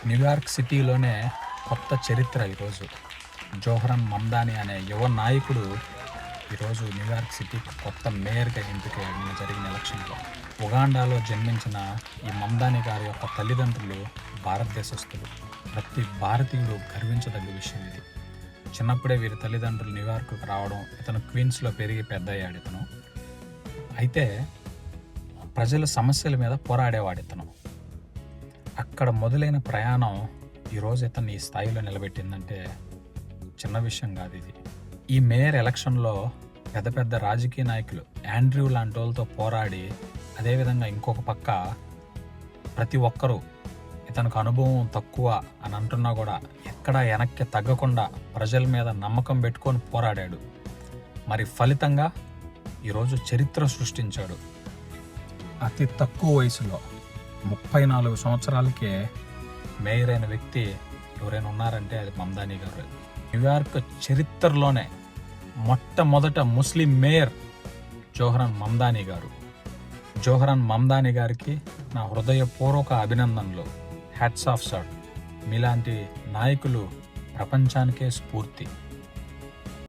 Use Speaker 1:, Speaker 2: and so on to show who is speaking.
Speaker 1: New York సిటీలోనే కొత్త చరిత్ర ఈరోజు. జోహ్రన్ మమ్దాని అనే యువ నాయకుడు ఈరోజు న్యూయార్క్ సిటీకి కొత్త మేయర్గా ఎంపికయ్యాడు నిన్న జరిగిన ఎలక్షన్లో. ఉగాండాలో జన్మించిన ఈ మమ్దాని గారి యొక్క తల్లిదండ్రులు భారతదేశస్థులు. ప్రతి భారతీయుడు గర్వించదగ్గ విషయం ఇది. చిన్నప్పుడే వీరి తల్లిదండ్రులు న్యూయార్క్కి రావడం, ఇతను క్వీన్స్లో పెరిగి పెద్దయ్యాడు ఇతను. అయితే ప్రజల సమస్యల మీద పోరాడేవాడు ఇతను. అక్కడ మొదలైన ప్రయాణం ఈరోజు ఇతన్ని ఈ స్థాయిలో నిలబెట్టిందంటే చిన్న విషయం కాదు ఇది. ఈ మేయర్ ఎలక్షన్లో పెద్ద పెద్ద రాజకీయ నాయకులు ఆండ్రూ లాంటి వాళ్ళతో పోరాడి, అదేవిధంగా ఇంకొక పక్క ప్రతి ఒక్కరూ ఇతనికి అనుభవం తక్కువ అని అంటున్నా కూడా ఎక్కడా వెనక్కి తగ్గకుండా ప్రజల మీద నమ్మకం పెట్టుకొని పోరాడాడు. మరి ఫలితంగా ఈరోజు చరిత్ర సృష్టించాడు. అతి తక్కువ వయసులో 34 సంవత్సరాలకే మేయర్ అయిన వ్యక్తి ఎవరైనా ఉన్నారంటే అది మమ్దాని గారు. న్యూయార్క్ చరిత్రలోనే మొట్టమొదట ముస్లిం మేయర్ జోహ్రన్ మమ్దాని గారు. జోహ్రన్ మమ్దాని గారికి నా హృదయపూర్వక అభినందనలు. Hats off sir. మీలాంటి నాయకులు ప్రపంచానికే స్ఫూర్తి.